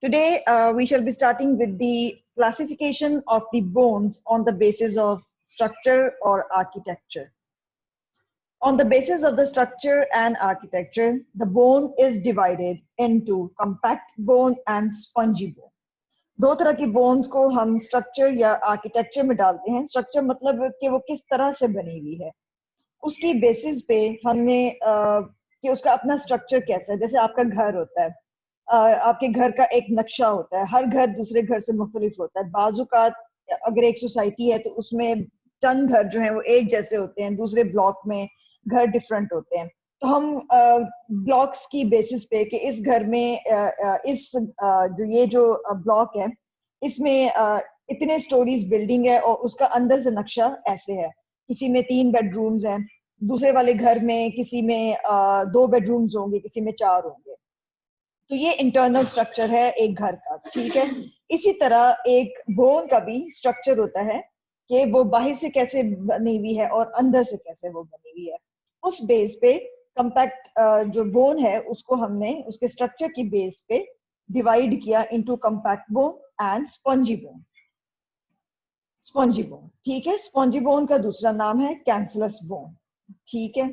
Today, we shall be starting with the classification of the bones on the basis of structure or architecture. On the basis of the structure and architecture, the bone is divided into compact bone and spongy bone. दो तरह की bones को हम structure या architecture में डालते हैं. Structure मतलब कि वो किस तरह से बनी हुई है, उसकी बेसिस पे हमने कि उसका अपना स्ट्रक्चर कैसा है. जैसे आपका घर होता है, आपके घर का एक नक्शा होता है. हर घर दूसरे घर से मुख्तलिफ होता है. बाजू का अगर एक सोसाइटी है तो उसमें चंद घर जो हैं वो एक जैसे होते हैं, दूसरे ब्लॉक में घर डिफरेंट होते हैं. तो हम ब्लॉक्स की बेसिस पे कि इस घर में जो ब्लॉक है इसमें इतने स्टोरीज बिल्डिंग है और उसका अंदर से नक्शा ऐसे है. किसी में 3 बेडरूम्स हैं, दूसरे वाले घर में किसी में 2 बेडरूम्स होंगे, किसी में 4 होंगे. तो ये इंटरनल स्ट्रक्चर है एक घर का. ठीक है. इसी तरह एक बोन का भी स्ट्रक्चर होता है कि वो बाहर से कैसे बनी हुई है और अंदर से कैसे वो बनी हुई है. उस बेस पे कंपैक्ट जो बोन है उसको हमने उसके स्ट्रक्चर की बेस पे डिवाइड किया into compact bone and spongy bone. Spongy bone, ठीक है. स्पॉन्जी बोन का दूसरा नाम है कैंसलस बोन. ठीक है.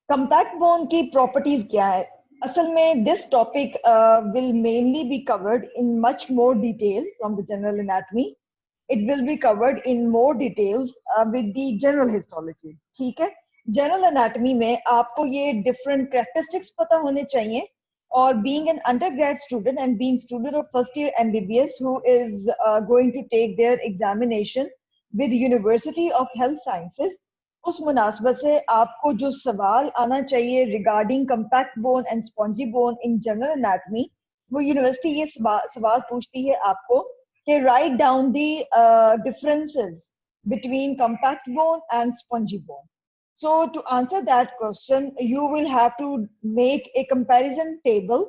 कंपैक्ट बोन की प्रॉपर्टीज क्या है? असल में this topic will mainly be covered in much more detail from the general anatomy. It will be covered in more details with the general histology. ठीक है. जनरल एनाटॉमी में आपको ये डिफरेंट कैरेक्टरिस्टिक्स पता होने चाहिए. और being an undergrad student and being student of first year MBBS who is going to take their examination with University of Health Sciences, उस मुनासबत से आपको जो सवाल आना चाहिए regarding compact bone and spongy bone in general anatomy, वो university ये सवाल पूछती है आपको कि write down the differences between compact bone and spongy bone. So to answer that question, you will have to make a comparison table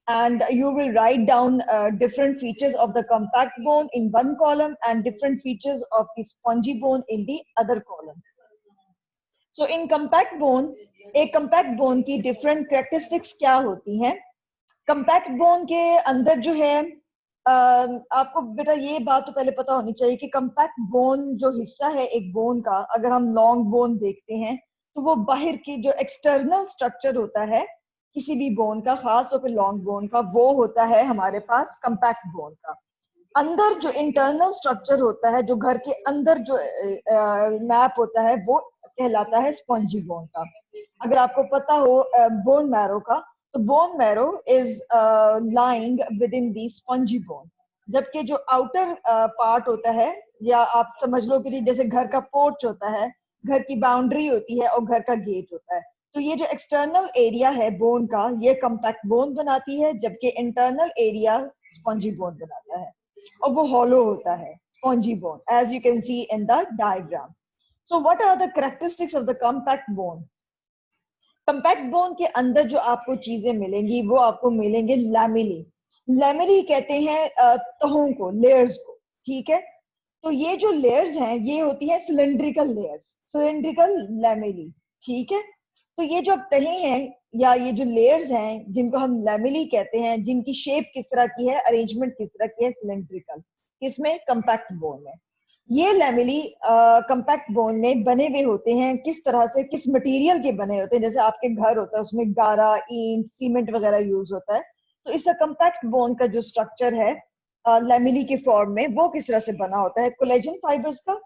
and you will write down different features of the compact bone in one column and different features of the spongy bone in the other column. So in compact bone, एक compact bone की different characteristics क्या होती हैं? compact bone के अंदर जो है आपको बेटा ये बात तो पहले पता होनी चाहिए कि कंपैक्ट बोन जो हिस्सा है एक बोन का, अगर हम लॉन्ग बोन देखते हैं तो वो बाहर की जो एक्सटर्नल स्ट्रक्चर होता है किसी भी बोन का, खास तौर पे लॉन्ग बोन का, वो होता है हमारे पास कंपैक्ट बोन का. अंदर जो इंटरनल स्ट्रक्चर होता है, जो घर के अंदर जो मैप होता है, वो कहलाता है स्पॉन्जी बोन का. अगर आपको पता हो बोन मैरो का, तो bone marrow is lying with in the spongy bone. जबकि जो आउटर पार्ट होता है, या आप समझ लो कि जैसे घर का पोर्च होता है, घर की बाउंड्री होती है और घर का गेट होता है, तो ये जो एक्सटर्नल एरिया है बोन का, ये कंपैक्ट बोन बनाती है, जबकि इंटरनल एरिया स्पॉन्जी बोन बनाता है और वो हॉलो होता है spongy bone, as you can see in the diagram. So what are the characteristics of the compact bone? Compact bone के अंदर जो आपको चीजें मिलेंगी वो आपको मिलेंगे लैमेली. लैमेली कहते हैं तहों को, लेयर्स को. ठीक है. तो ये जो लेयर्स हैं ये होती है सिलेंड्रिकल लेयर्स, सिलेंड्रिकल लैमेली. ठीक है. तो ये जो तहें हैं या ये जो लेयर्स हैं जिनको हम लैमेली कहते हैं, जिनकी शेप किस तरह की है, अरेंजमेंट किस तरह की है, सिलेंड्रिकल, किसमें? कंपैक्ट बोन में. ये लैमेली कंपैक्ट बोन में बने हुए होते हैं. किस तरह से, किस मटेरियल के बने होते हैं? जैसे आपके घर होता है उसमें गारा, ईंट, सीमेंट वगैरह यूज होता है. तो इसका कंपैक्ट बोन का जो स्ट्रक्चर है लैमेली के फॉर्म में, वो किस तरह से बना होता है? कोलेजन फाइबर्स का,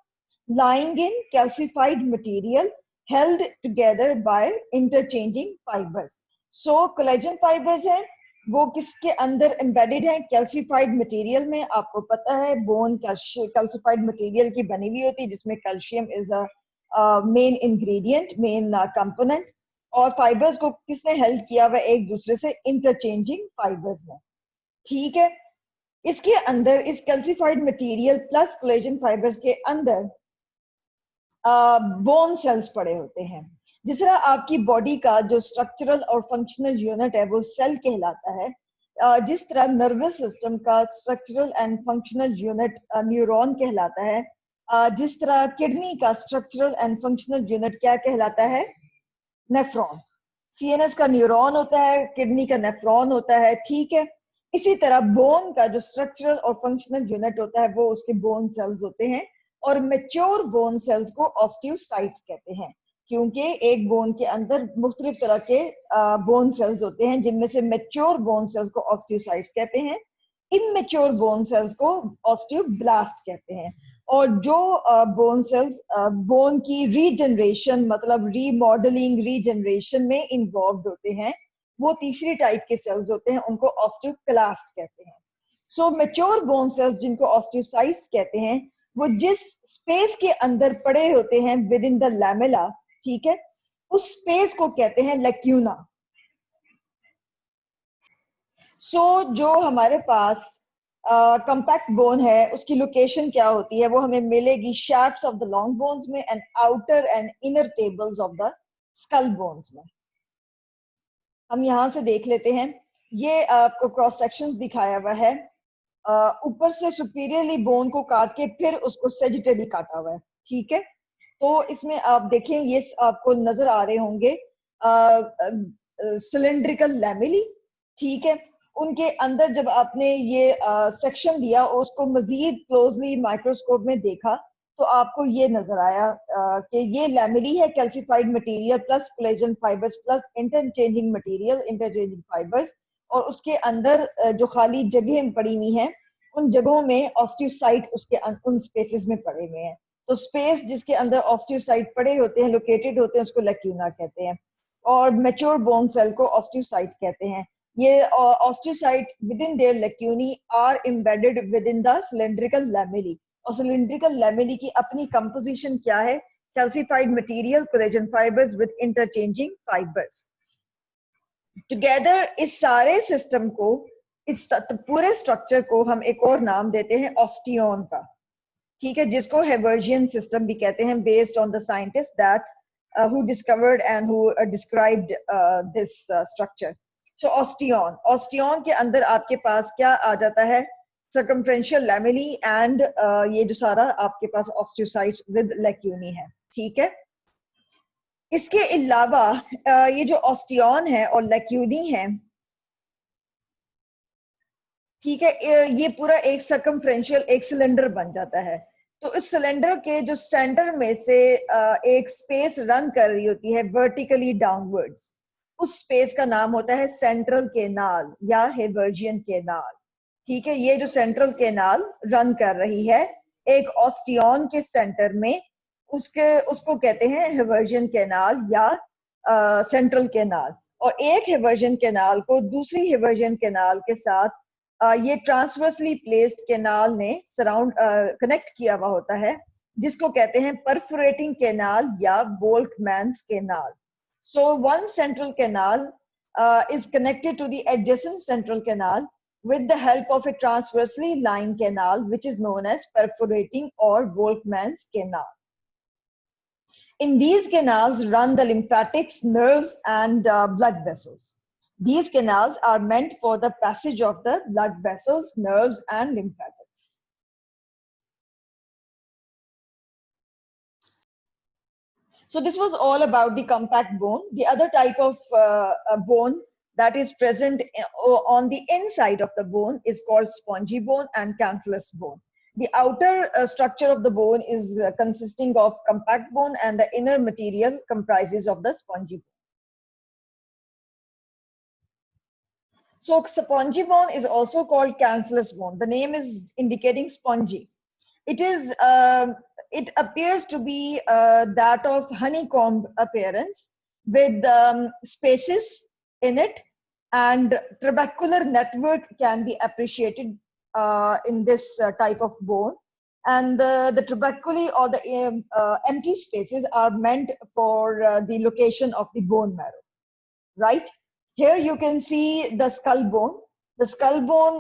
lying in calcified material held together by interchanging fibres. So collagen fibres है वो किसके अंदर एम्बेडेड है? कैल्सिफाइड मटेरियल में. आपको पता है बोन कैल्सिफाइड मटेरियल की बनी हुई होती है जिसमें calcium is a main ingredient, main component. और फाइबर्स को किसने हेल्ड किया हुआ? एक दूसरे से इंटरचेंजिंग फाइबर्स ने. ठीक है. इसके अंदर इस calcified material plus collagen fibres के अंदर बोन सेल्स पड़े होते हैं. जिस तरह आपकी बॉडी का जो स्ट्रक्चरल और फंक्शनल यूनिट है वो सेल कहलाता है, जिस तरह नर्वस सिस्टम का structural and functional unit neuron कहलाता है, जिस तरह किडनी का स्ट्रक्चरल एंड फंक्शनल यूनिट क्या कहलाता है? नेफ्रॉन. सीएनएस का न्यूरॉन होता है, किडनी का नेफ्रॉन होता है. ठीक है. इसी तरह बोन का जो स्ट्रक्चरल और फंक्शनल यूनिट होता है वो उसके बोन सेल्स होते हैं, और मेच्योर बोन सेल्स को ऑस्टियोसाइट्स कहते हैं, क्योंकि एक बोन के अंदर मुख्तलिफ तरह के बोन सेल्स होते हैं, जिनमें से मेच्योर बोन सेल्स को ऑस्टियोसाइट्स कहते हैं, इमेच्योर बोन सेल्स को ऑस्टियोब्लास्ट कहते हैं। और जो बोन सेल्स बोन की रीजनरेशन मतलब रीमॉडलिंग रीजनरेशन में इन्वॉल्व होते हैं, वो तीसरी टाइप के सेल्स होते हैं, उनको ऑस्टियोक्लास्ट कहते हैं। सो मेच्योर बोन सेल्स जिनको ऑस्टियोसाइट्स कहते हैं, वो जिस स्पेस के अंदर पड़े होते हैं विद इन द लैमेला, ठीक है, उस स्पेस को कहते हैं लैक्यूना। सो जो हमारे पास कंपैक्ट बोन है उसकी लोकेशन क्या होती है, वो हमें मिलेगी shafts of the long bones में and outer and inner tables of the skull bones में। हम यहां से देख लेते हैं, ये आपको क्रॉस सेक्शन दिखाया हुआ है, ऊपर से सुपीरियरली बोन को काट के फिर उसको सेजिटली काटा हुआ है, ठीक है। तो इसमें आप देखें, ये आपको नजर आ रहे होंगे सिलेंड्रिकल लैमेली, ठीक है। उनके अंदर जब आपने ये सेक्शन दिया और उसको मजीद क्लोजली माइक्रोस्कोप में देखा, तो आपको ये नजर आया कि ये लैमेली है, calcified material plus collagen fibres plus interchanging material, interchanging fibres, और उसके अंदर जो खाली जगहें पड़ी हुई हैं, उन जगहों में ऑस्टियोसाइट उसके उन स्पेसेस में पड़े हुए हैं। तो स्पेस जिसके अंदर ऑस्टियोसाइट पड़े होते हैं, लोकेटेड होते हैं, उसको लैक्यूना कहते हैं, और मैच्योर बोन सेल को ऑस्टियोसाइट कहते हैं। ये osteocyte within their lacunae are embedded within the cylindrical lamellae, और सिलेंड्रिकल लैमेली की अपनी कंपोजिशन क्या है, calcified material, collagen fibres with interchanging fibres. Together इस सारे सिस्टम को, इस पूरे स्ट्रक्चर को हम एक और नाम देते हैं ऑस्टियोन का, ठीक है, जिसको हेवर्जियन सिस्टम भी कहते हैं, based on the scientist that who discovered and who described this structure. So ऑस्टियोन, ऑस्टियोन के अंदर आपके पास क्या आ जाता है, circumferential lamellae and ये जो सारा आपके पास ऑस्टियोसाइट्स विद लैक्यूनी है, ठीक है। इसके अलावा ये जो ऑस्टियोन है और लैक्यूनी है, ठीक है, ये पूरा एक सर्कमफ्रेंशियल एक सिलेंडर बन जाता है। तो इस सिलेंडर के जो सेंटर में से एक स्पेस रन कर रही होती है वर्टिकली डाउनवर्ड्स, उस स्पेस का नाम होता है सेंट्रल केनाल या हेवर्जियन केनाल, ठीक है। ये जो सेंट्रल केनाल रन कर रही है एक ऑस्टियोन के सेंटर में, उसको कहते हैं हेवर्जियन केनाल या सेंट्रल केनाल। और एक हेवर्जियन केनाल को दूसरी हेवर्जियन केनाल के साथ ये ट्रांसवर्सली प्लेस्ड केनाल ने सराउंड कनेक्ट किया हुआ होता है, जिसको कहते हैं परफोरेटिंग केनाल या Volkmann's canal. So one central canal is connected to the adjacent central canal with the help of a transversely lying canal, which is known as perforating or Volkmann's canal. In these canals run the lymphatics, nerves, and blood vessels. These canals are meant for the passage of the blood vessels, nerves, and lymphatics. So this was all about the compact bone. The other type of bone that is present on the inside of the bone is called spongy bone and cancellous bone. The outer structure of the bone is consisting of compact bone, and the inner material comprises of the spongy bone. So spongy bone is also called cancellous bone. The name is indicating spongy. It appears to be that of honeycomb appearance with spaces in it, and trabecular network can be appreciated in this type of bone. And the trabeculae or the empty spaces are meant for the location of the bone marrow, right? Here you can see the skull bone. The skull bone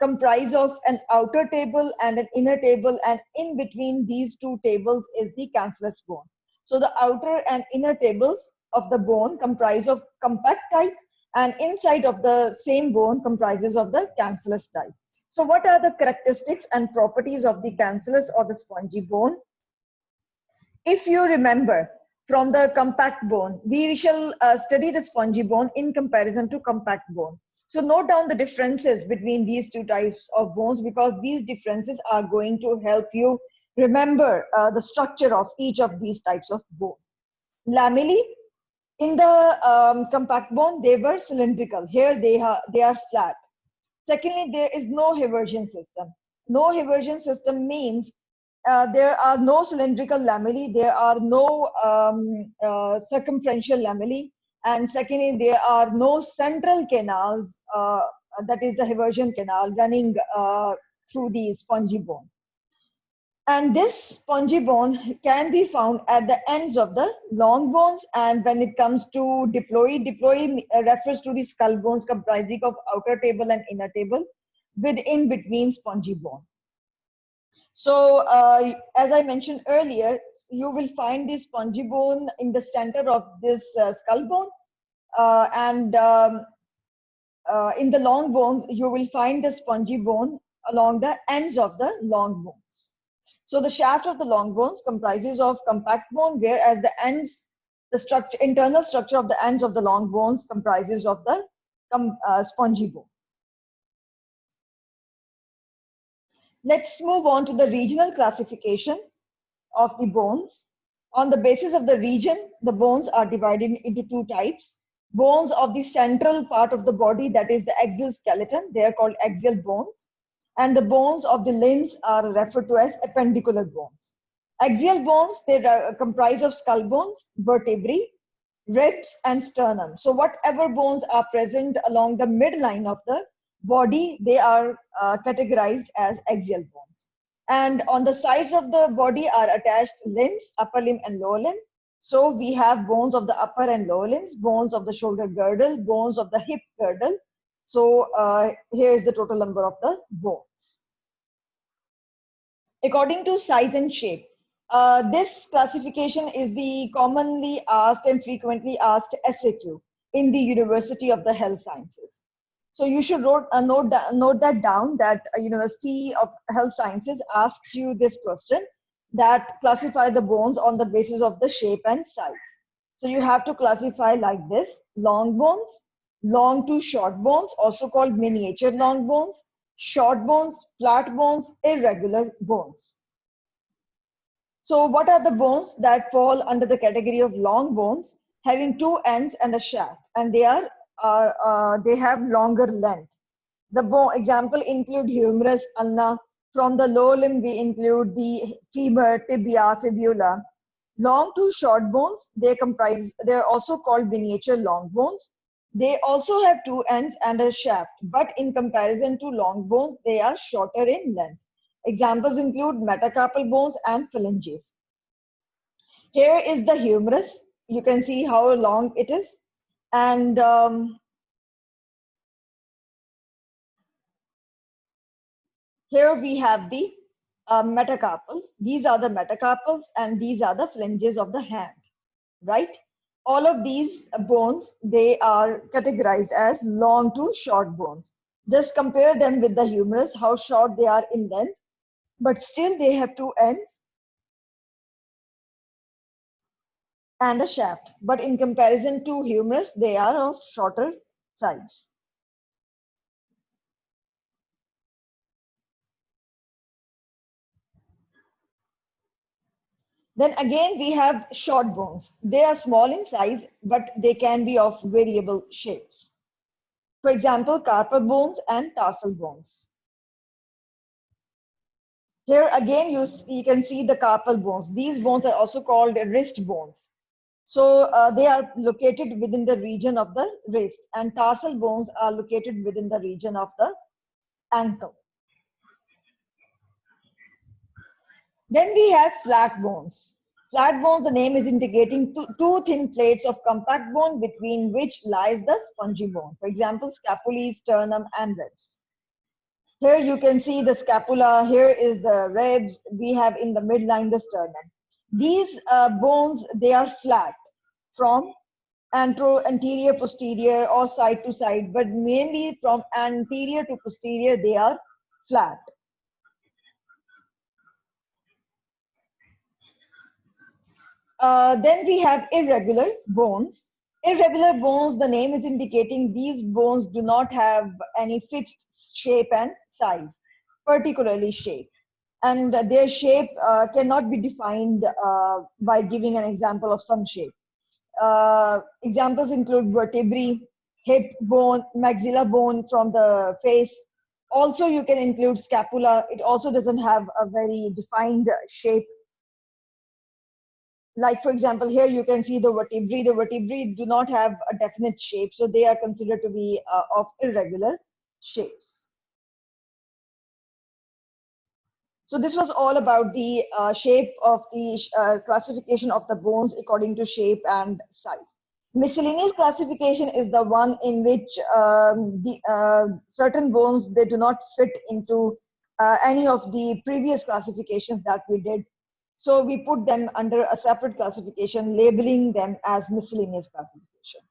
comprises of an outer table and an inner table, and in between these two tables is the cancellous bone. So the outer and inner tables of the bone comprise of compact type, and inside of the same bone comprises of the cancellous type. So what are the characteristics and properties of the cancellous or the spongy bone? If you remember, from the compact bone, we shall study the spongy bone in comparison to compact bone. So note down the differences between these two types of bones, because these differences are going to help you remember the structure of each of these types of bone. Lamellae, in the compact bone, they were cylindrical. Here they are flat. Secondly, there is no Haversian system. No Haversian system means there are no cylindrical lamellae, there are no circumferential lamellae, and secondly, there are no central canals, that is the Haversian canal, running through the spongy bone. And this spongy bone can be found at the ends of the long bones. And when it comes to diploid, diploid refers to the skull bones comprising of outer table and inner table with in between spongy bone. So as I mentioned earlier, you will find the spongy bone in the center of this skull bone, and in the long bones, you will find the spongy bone along the ends of the long bones. So the shaft of the long bones comprises of compact bone, whereas the ends, the structure, internal structure of the ends of the long bones comprises of the spongy bone. Let's move on to the regional classification of the bones. On the basis of the region, the bones are divided into two types. Bones of the central part of the body, that is the axial skeleton, they are called axial bones. And the bones of the limbs are referred to as appendicular bones. Axial bones, they comprise of skull bones, vertebrae, ribs, and sternum. So whatever bones are present along the midline of the body, they are categorized as axial bones. And on the sides of the body are attached limbs, upper limb and lower limb. So we have bones of the upper and lower limbs, bones of the shoulder girdle, bones of the hip girdle. So here is the total number of the bones. According to size and shape, this classification is the commonly asked and frequently asked SAQ in the University of the Health Sciences. So you should note that down, that University of Health Sciences asks you this question, that classify the bones on the basis of the shape and size. So you have to classify like this: long bones, long to short bones, also called miniature long bones, short bones, flat bones, irregular bones. So what are the bones that fall under the category of long bones? Having two ends and a shaft, and they have longer length. The bone example include humerus, ulna. From the lower limb, we include the femur, tibia, fibula. Long to short bones, they're also called miniature long bones. They also have two ends and a shaft, but in comparison to long bones, they are shorter in length. Examples include metacarpal bones and phalanges. Here is the humerus. You can see how long it is. And here we have the metacarpals. These are the metacarpals and these are the phalanges of the hand, right? All of these bones, they are categorized as long to short bones. Just compare them with the humerus, how short they are in length, but still they have two ends and a shaft. But in comparison to humerus, they are of shorter size. Then again, we have short bones. They are small in size, but they can be of variable shapes. For example, carpal bones and tarsal bones. Here again, you can see the carpal bones. These bones are also called wrist bones. So they are located within the region of the wrist, and tarsal bones are located within the region of the ankle. Then we have flat bones. Flat bones, the name is indicating two thin plates of compact bone between which lies the spongy bone. For example, scapulae, sternum, and ribs. Here you can see the scapula, here is the ribs, we have in the midline the sternum. These bones, they are flat from anterior, posterior, or side to side, but mainly from anterior to posterior, they are flat. Then we have irregular bones. Irregular bones, the name is indicating these bones do not have any fixed shape and size, particularly shape. And their shape cannot be defined by giving an example of some shape. Examples include vertebrae, hip bone, maxilla bone from the face. Also, you can include scapula. It also doesn't have a very defined shape. Like, for example, here you can see the vertebrae. The vertebrae do not have a definite shape, so they are considered to be of irregular shapes. So this was all about the shape of the classification of the bones according to shape and size. Miscellaneous classification is the one in which certain bones, they do not fit into any of the previous classifications that we did. So we put them under a separate classification, labeling them as miscellaneous classification.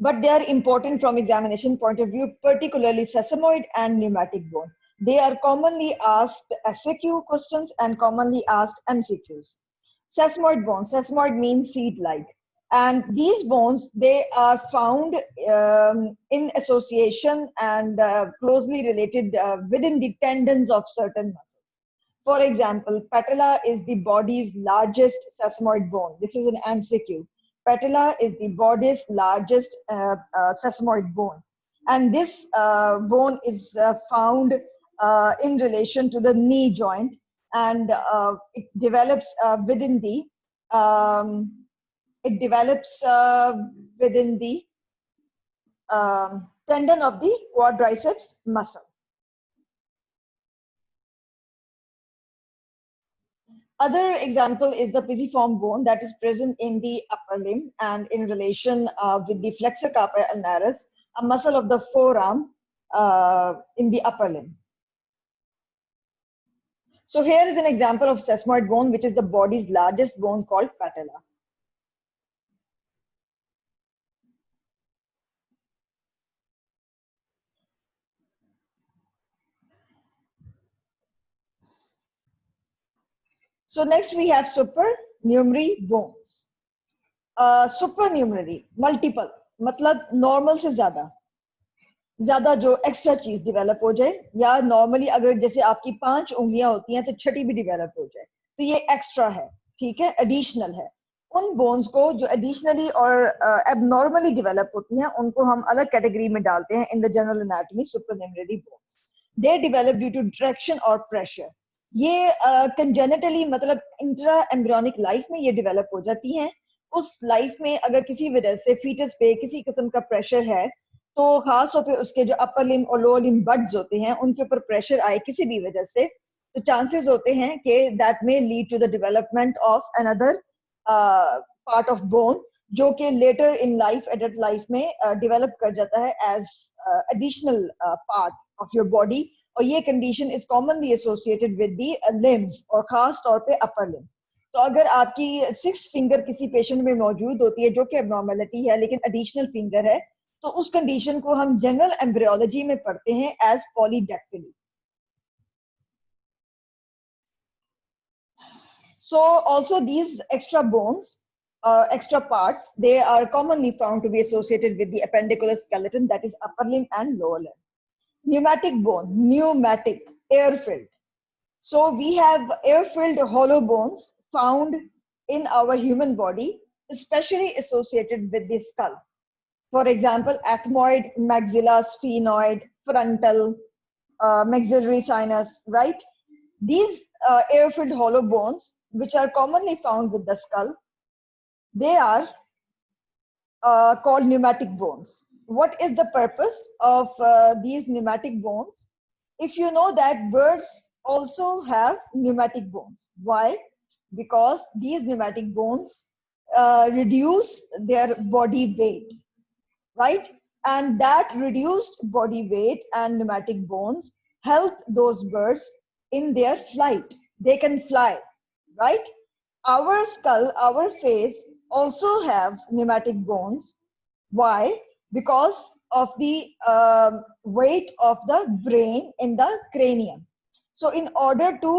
But they are important from examination point of view, particularly sesamoid and pneumatic bone. They are commonly asked SAQ questions and commonly asked MCQs. Sesamoid bone. Sesamoid means seed-like. And these bones, they are found in association and closely related within the tendons of certain muscles. For example, patella is the body's largest sesamoid bone. This is an MCQ. Patella is the body's largest sesamoid bone. And this bone is found in relation to the knee joint, and it develops within the tendon of the quadriceps muscle. Other example is the pisiform bone that is present in the upper limb and in relation with the flexor carpi ulnaris, a muscle of the forearm in the upper limb. So here is an example of sesamoid bone, which is the body's largest bone called patella. So next we have supernumerary bones. Supernumerary, multiple, मतलब normal से ज़्यादा जो extra चीज develop हो जाए, या normally अगर जैसे आपकी 5 उंगलियां होती हैं तो छठी भी डेवलप हो जाए, तो ये एक्स्ट्रा है, ठीक है, एडिशनल है. उन बोन्स को जो एडिशनली और एबनॉर्मली डेवलप होती हैं, उनको हम अलग कैटेगरी में डालते हैं in the general anatomy, supernumerary bones. They develop due to direction और प्रेशर. ये कंजेनिटली मतलब इंट्रा एम्ब्रियोनिक लाइफ में ये डेवलप हो जाती हैं. उस लाइफ में अगर किसी वजह से फीटस पे किसी किस्म का प्रेशर है, तो खास तौर पे उसके जो अपर लिम और लोअर लिम बड्स होते हैं उनके ऊपर प्रेशर आए किसी भी वजह से, तो चांसेस होते हैं कि that may lead to the development of another part of bone, जो कि later in life, adult life में डेवलप कर जाता है as additional part of your body. और ये condition is commonly associated with the limbs और खास तौर पे अपर लिम. तो अगर आपकी 6th फिंगर किसी पेशेंट में मौजूद होती है जो कि एबनॉर्मेलिटी है लेकिन एडिशनल फिंगर है, तो उस कंडीशन को हम जनरल एम्ब्रियोलॉजी में पढ़ते हैं as पॉलीडैक्टिली. So also these extra bones, extra parts, they are commonly found to be associated with the appendicular skeleton, that is upper limb and lower limb. Pneumatic bone, pneumatic, air-filled. So we have air-filled hollow bones found in our human body, especially associated with the skull. For example, ethmoid, maxilla, sphenoid, frontal, maxillary sinus, right? These air-filled hollow bones, which are commonly found with the skull, they are called pneumatic bones. What is the purpose of these pneumatic bones? If you know that birds also have pneumatic bones. Why? Because these pneumatic bones reduce their body weight, right? And that reduced body weight and pneumatic bones help those birds in their flight. They can fly, right? Our skull, our face also have pneumatic bones. Why? Because of the weight of the brain in the cranium. So in order to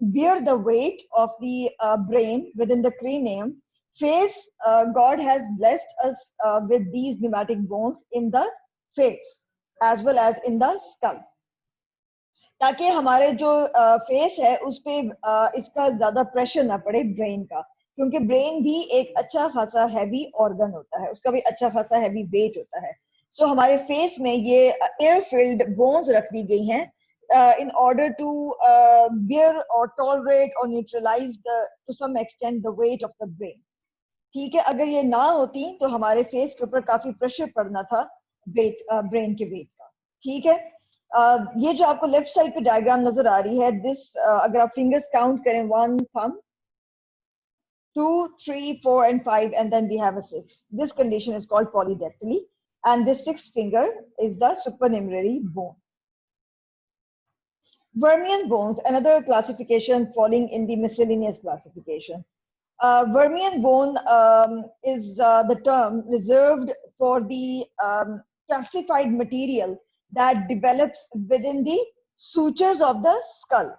bear the weight of the brain within the cranium, face, God has blessed us with these pneumatic bones in the face as well as in the skull, ताकि हमारे जो face है उस पे इसका ज्यादा pressure ना पड़े ब्रेन का, क्योंकि ब्रेन भी एक अच्छा खासा हैवी ऑर्गन होता है, उसका भी अच्छा खासा हैवी वेट होता है। सो हमारे फेस में ये एयर फिल्ड बोन्स रख दी गई हैं in order to bear or tolerate or neutralize to some extent the weight of the brain. ठीक है, अगर ये ना होती तो हमारे फेस के ऊपर काफी प्रेशर पड़ना था वेट, ब्रेन के वेट का। ठीक है, ये जो आपको लेफ्ट साइड पे डायग्राम नजर आ रही है, दिस अगर आप फिंगर्स काउंट करें 1 thumb 2 3 4 and 5 and then we have a 6, this condition is called polydactyly and this sixth finger is the supernumerary bone. Vermian bones, another classification falling in the miscellaneous classification. Vermian bone is the term reserved for the calcified material that develops within the sutures of the skull.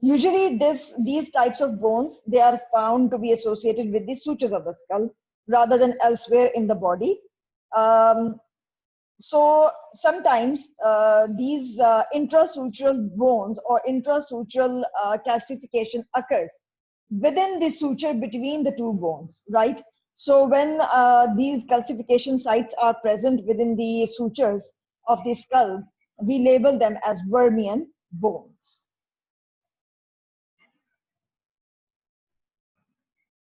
Usually these types of bones, they are found to be associated with the sutures of the skull rather than elsewhere in the body. So sometimes these intrasutural bones or intrasutural calcification occurs within the suture between the two bones, right? So when these calcification sites are present within the sutures of the skull, we label them as Vermian bones.